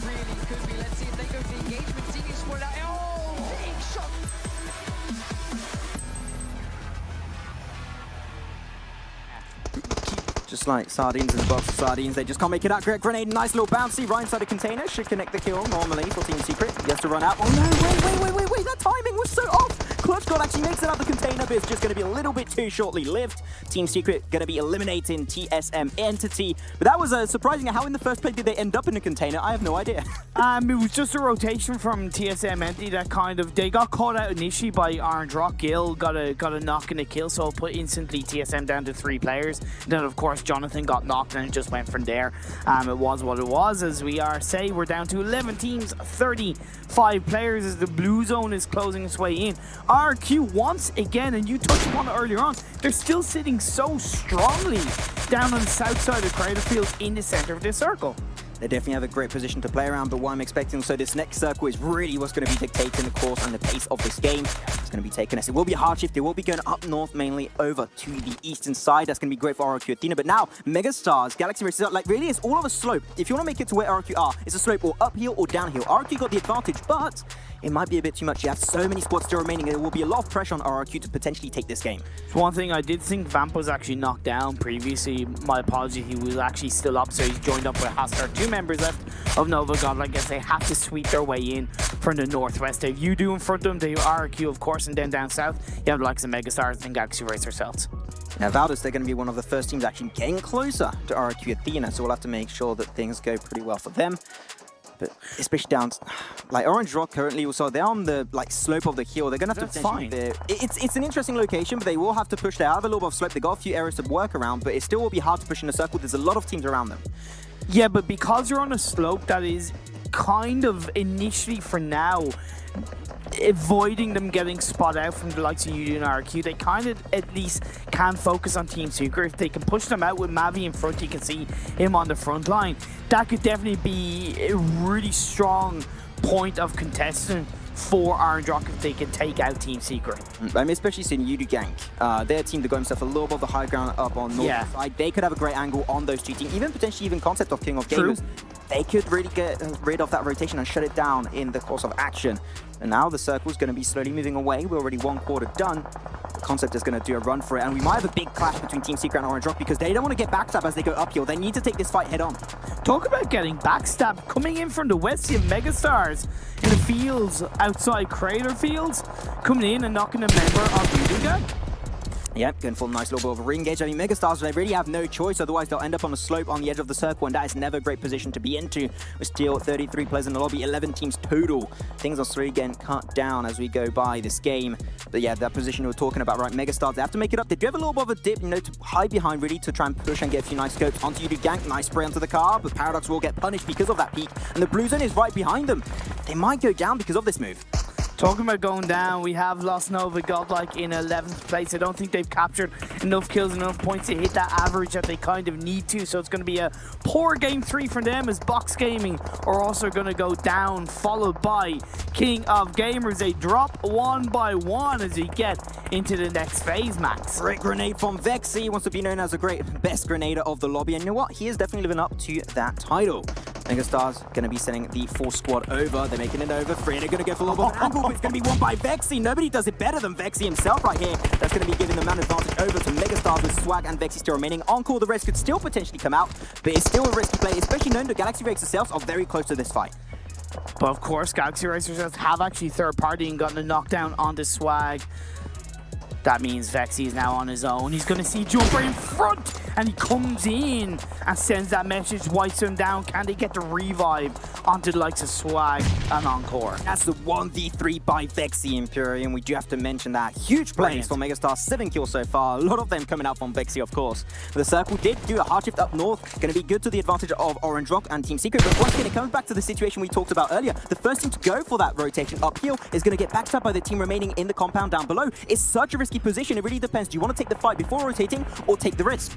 Really could be. Let's see if they go to the engagement. Seeing split out. Oh, big shot. Just like sardines in the box of sardines, they just can't make it out. Great grenade, nice little bouncy right inside the container. Should connect the kill normally for Team Secret. He has to run out. Oh no, wait, that timing was so off. Clutch God actually makes it out the container, but it's just going to be a little bit too shortly lived. Team Secret going to be eliminating TSM Entity. But that was surprising. How in the first place did they end up in the container? I have no idea. It was just a rotation from TSM Entity that kind of, they got caught out initially by Orange Rock. Gil got a knock and a kill, so it put instantly TSM down to 3 players. Then of course Jonathan got knocked and it just went from there. It was what it was. As we we're down to 11 teams, 35 players as the blue zone is closing its way in. RRQ once again, and you touched upon it earlier on, they're still sitting so strongly down on the south side of Crater Fields in the center of this circle. They definitely have a great position to play around, but what I'm expecting, so this next circle is really what's going to be dictating the course and the pace of this game. It's going to be taken as it will be a hard shift. They will be going up north, mainly over to the eastern side. That's going to be great for RRQ Athena, but now Megastars, Galaxy Races, like really it's all of a slope. If you want to make it to where RRQ are, it's a slope or uphill or downhill. RRQ got the advantage, but it might be a bit too much. You have so many squads still remaining, and there will be a lot of pressure on RRQ to potentially take this game. One thing I did think Vamp was actually knocked down previously. My apologies, he was actually still up, so he's joined up with Hastar. 2 members left of Nova God. I guess they have to sweep their way in from the northwest. They have U2 in front of them, they have RRQ of course, and then down south you have the likes of Megastars and Galaxy Racer themselves. Now Valdez, they're going to be one of the first teams actually getting closer to RRQ Athena, so we'll have to make sure that things go pretty well for them. But especially down, like Orange Rock currently, also they're on the slope of the hill. They're gonna have to fine. It's an interesting location, but they will have to push. They have a little bit of slope. They got a few areas to work around, but it still will be hard to push in a circle. There's a lot of teams around them. Yeah, but because you're on a slope that is kind of initially for now avoiding them getting spot out from the likes of UD and RRQ, they kind of at least can focus on Team Secret. If they can push them out with Mavi in front, you can see him on the front line. That could definitely be a really strong point of contestant for Orange Rock if they can take out Team Secret. I mean, especially seeing Yudu gank. Their team to go himself a little bit of the high ground up on north side. They could have a great angle on those 2 teams, even potentially even concept of King of Gamers. They could really get rid of that rotation and shut it down in the course of action. And now the circle's going to be slowly moving away. We're already 1 quarter done. The concept is going to do a run for it. And we might have a big clash between Team Secret and Orange Rock because they don't want to get backstabbed as they go uphill. They need to take this fight head on. Talk about getting backstabbed. Coming in from the west, you have Megastars in the fields outside Crater Fields, coming in and knocking a member of Uduga. Yep, going for a nice little bit of a re-engage. I mean, Megastars, they really have no choice, otherwise they'll end up on a slope on the edge of the circle, and that is never a great position to be into. We're still 33 players in the lobby, 11 teams total. Things are slowly getting cut down as we go by this game. But yeah, that position we were talking about, right, Megastars, they have to make it up. They do have a little bit of a dip, you know, to hide behind, really, to try and push and get a few nice scopes onto Yudu gank. Nice spray onto the car, but Paradox will get punished because of that peak, and the blue zone is right behind them. They might go down because of this move. Talking about going down, we have lost Nova Godlike in 11th place. I don't think they've captured enough kills, enough points to hit that average that they kind of need to. So it's going to be a poor game 3 for them, as Box Gaming are also going to go down, followed by King of Gamers. They drop 1 by 1 as we get into the next phase, Max. Great grenade from Vexy. He wants to be known as a great best grenader of the lobby. And you know what? He is definitely living up to that title. Megastars going to be sending the full squad over. They're making it over 3. They're going to go for a little bit of an angle, but it's going to be won by Vexy. Nobody does it better than Vexy himself right here. That's going to be giving the man advantage over to Megastars with Swag and Vexy still remaining. Encore, the rest could still potentially come out, but it's still a risky play, especially knowing the Galaxy Racers themselves are very close to this fight. But of course, Galaxy Racers have actually third party and gotten a knockdown onto Swag. That means Vexy is now on his own. He's going to see Jumper in front, and he comes in and sends that message, wipes him down. Can they get the revive onto the likes of Swag and Encore? That's the 1v3 by Vexy Imperium. We do have to mention that. Huge plays for Megastar, 7 kills so far. A lot of them coming out from Vexy, of course. The circle did do a hard shift up north. Going to be good to the advantage of Orange Rock and Team Secret. But once again, it comes back to the situation we talked about earlier. The first team to go for that rotation uphill is going to get backed up by the team remaining in the compound down below. It's such a risky position. It really depends. Do you want to take the fight before rotating or take the risk?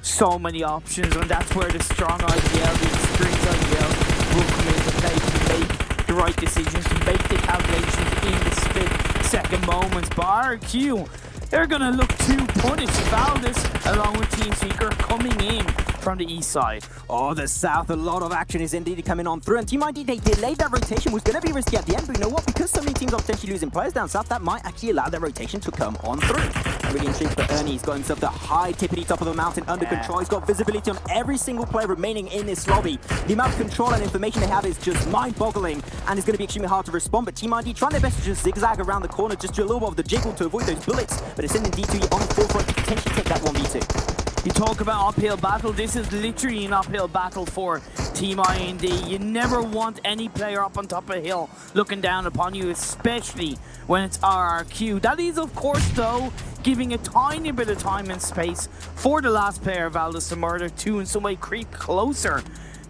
So many options, and that's where the strong IGL, the experienced IGL will come into play to make the right decisions, to make the calculations in the split-second moments. But RRQ, they're going to look to punish Valdez along with Team Secret coming in from the east side. Oh, the south, a lot of action is indeed coming on through. And Team ID, they delayed that rotation, was going to be risky at the end. But you know what? Because so many teams are potentially losing players down south, that might actually allow that rotation to come on through. Really intrigued for Ernie. He's got himself the high tippity top of the mountain under control. He's got visibility on every single player remaining in this lobby. The amount of control and information they have is just mind-boggling, and it's going to be extremely hard to respond. But Team ID trying their best to just zigzag around the corner, just do a little bit of the jiggle to avoid those bullets. But it's sending D2 on the forefront to potentially take that 1v2. You talk about uphill battle, this is literally an uphill battle for Team IND. You never want any player up on top of a hill looking down upon you, especially when it's RRQ. That is, of course, though, giving a tiny bit of time and space for the last player, Valdez the Murder, to in some way creep closer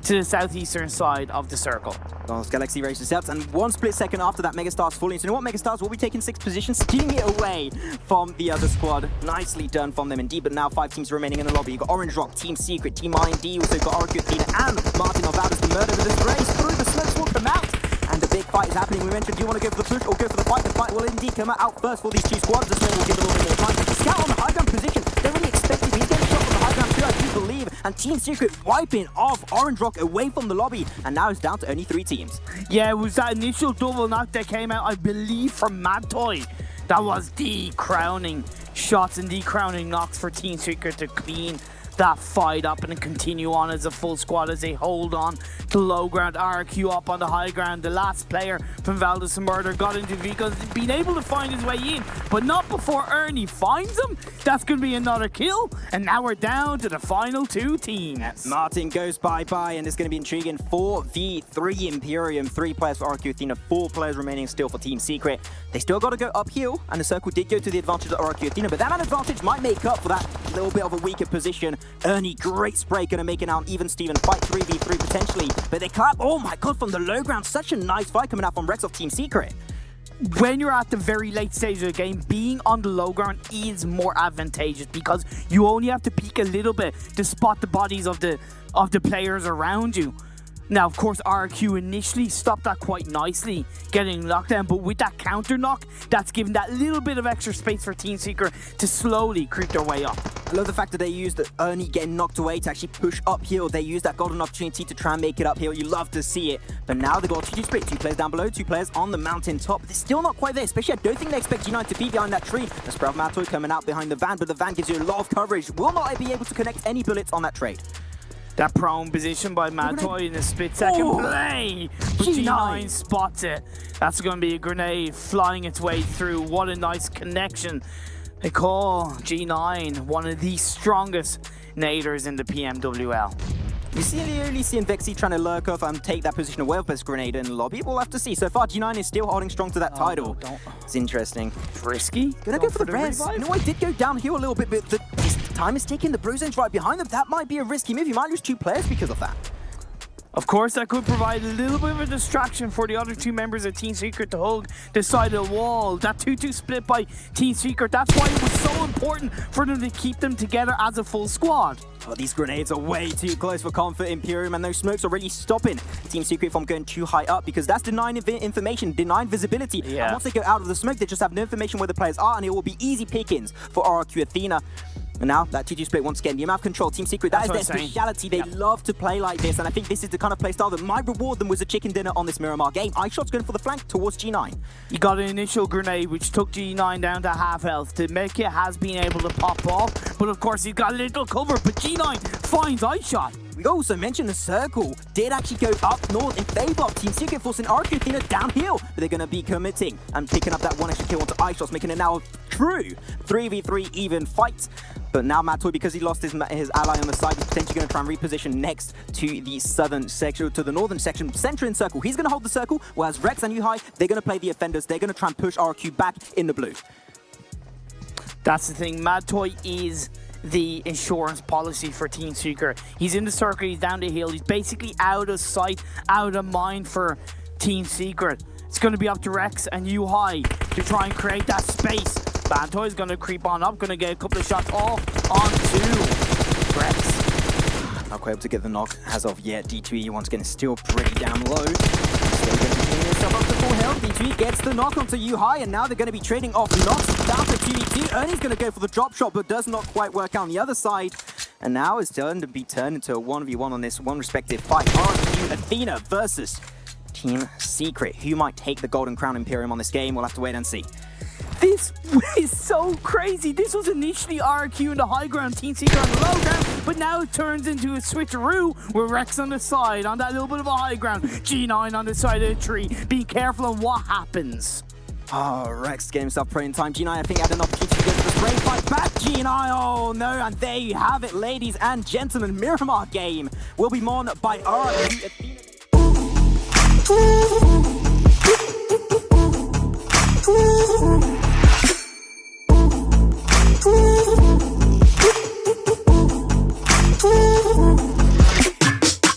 to the southeastern side of the circle. Well, Galaxy races out, and 1 split second after that, Megastar's falling. So you know what? Megastars will be taking 6th position, stealing it away from the other squad. Nicely done from them indeed, but now 5 teams remaining in the lobby. You've got Orange Rock, Team Secret, Team IND, also got RRQ Athena and Martin of Valdez the Murder with this race through. The smokes will come out, and the big fight is happening. We mentioned, do you want to go for the push or go for the fight? The fight will indeed come out first for these 2 squads. The smoke will give a little bit more time. Scout on the high ground position. They're really expecting he's getting shot from the high ground too, I do believe. And Team Secret wiping off Orange Rock away from the lobby, and now it's down to only 3 teams. Yeah, it was that initial double knock that came out, I believe, from Mad Toy. That was the crowning shots and the crowning knocks for Team Secret to clean that fight up and then continue on as a full squad as they hold on to low ground. RRQ up on the high ground. The last player from Valdez and Murder got into vehicles, been able to find his way in, but not before Ernie finds him. That's going to be another kill, and now we're down to the final 2 teams. Martin goes bye-bye, and it's going to be intriguing. 4v3 Imperium, 3 players for RRQ Athena, 4 players remaining still for Team Secret. They still got to go uphill, and the circle did go to the advantage of RRQ Athena, but that advantage might make up for that little bit of a weaker position. Ernie, great spray, going to make it out an even Steven fight, 3v3 potentially, but they clap. Oh my god, from the low ground, such a nice fight coming out from Rex of Team Secret. When you're at the very late stage of the game, being on the low ground is more advantageous because you only have to peek a little bit to spot the bodies of the players around you. Now, of course, RRQ initially stopped that quite nicely, getting locked down, but with that counter knock, that's given that little bit of extra space for Team Secret to slowly creep their way up. I love the fact that they used Ernie getting knocked away to actually push uphill. They used that golden opportunity to try and make it uphill. You love to see it. But now they've got a 2 split, 2 players down below, 2 players on the mountain top. They're still not quite there, especially I don't think they expect G9 to be behind that tree. The Sprout Matoy coming out behind the van, but the van gives you a lot of coverage. Will not be able to connect any bullets on that trade. That prone position by Matoy in a split-second play. But G9 spots it. That's going to be a grenade flying its way through. What a nice connection. They call G9 one of the strongest naders in the PMWL. You see the early seeing Vexy trying to lurk off and take that position away with this grenade in the lobby. We'll have to see. So far, G9 is still holding strong to that title. No, it's interesting. Risky. Gonna go for the res. You know, I did go downhill a little bit, but the time is ticking. The Bruisen's right behind them. That might be a risky move. You might lose 2 players because of that. Of course, that could provide a little bit of a distraction for the other 2 members of Team Secret to hold the side of the wall. That 2-2 split by Team Secret, that's why it was so important for them to keep them together as a full squad. Oh, these grenades are way too close for comfort, Imperium, and those smokes are really stopping Team Secret from going too high up because that's denying information, denying visibility. Yeah. And once they go out of the smoke, they just have no information where the players are, and it will be easy pickings for RRQ Athena. And now, that 2-2 split once again, the amount of control, Team Secret, that is their speciality. They love to play like this, and I think this is the kind of play style that might reward them with a chicken dinner on this Miramar game. iShot's going for the flank towards G9. You got an initial grenade, which took G9 down to half health. The Mecha has been able to pop off, but of course, he's got a little cover, but G9 finds iShot. We also mentioned the circle did actually go up north in favor of Team Secret, forcing RRQ Athena downhill. But they're going to be committing and picking up that 1 extra kill onto iShots, making it now a true 3v3 even fight. But now Matoy, because he lost his ally on the side, he's potentially going to try and reposition next to the southern section, to the northern section, center in circle. He's going to hold the circle, whereas Rex and Yuhai, they're going to play the offenders. They're going to try and push RRQ back in the blue. That's the thing. Matoy is the insurance policy for Team Secret. He's in the circle, he's down the hill, he's basically out of sight, out of mind for Team Secret. It's going to be up to Rex and Yuhai to try and create that space. Bantoy is going to creep on up, going to get a couple of shots off onto Rex. Not quite able to get the knock as of yet. D2E once again is still pretty damn low. Still going to be getting himself up to full health. D2E gets the knock onto Yuhai, and now they're going to be trading off knocks down to 2v2. Ernie's going to go for the drop shot, but does not quite work out on the other side. And now it's going to be turned into a 1v1 on this one respective fight. RRQ Athena versus Team Secret. Who might take the Golden Crown Imperium on this game? We'll have to wait and see. This is so crazy. This was initially RRQ in the high ground, Team Secret on the low ground, but now it turns into a switcheroo with Rex on the side, on that little bit of a high ground. G9 on the side of the tree. Be careful on what happens. Oh, Rex getting himself prone in time. G9, I think, had an opportunity to go to the spray fight back. G9, oh no, and there you have it, ladies and gentlemen. Miramar game will be won by RRQ Athena.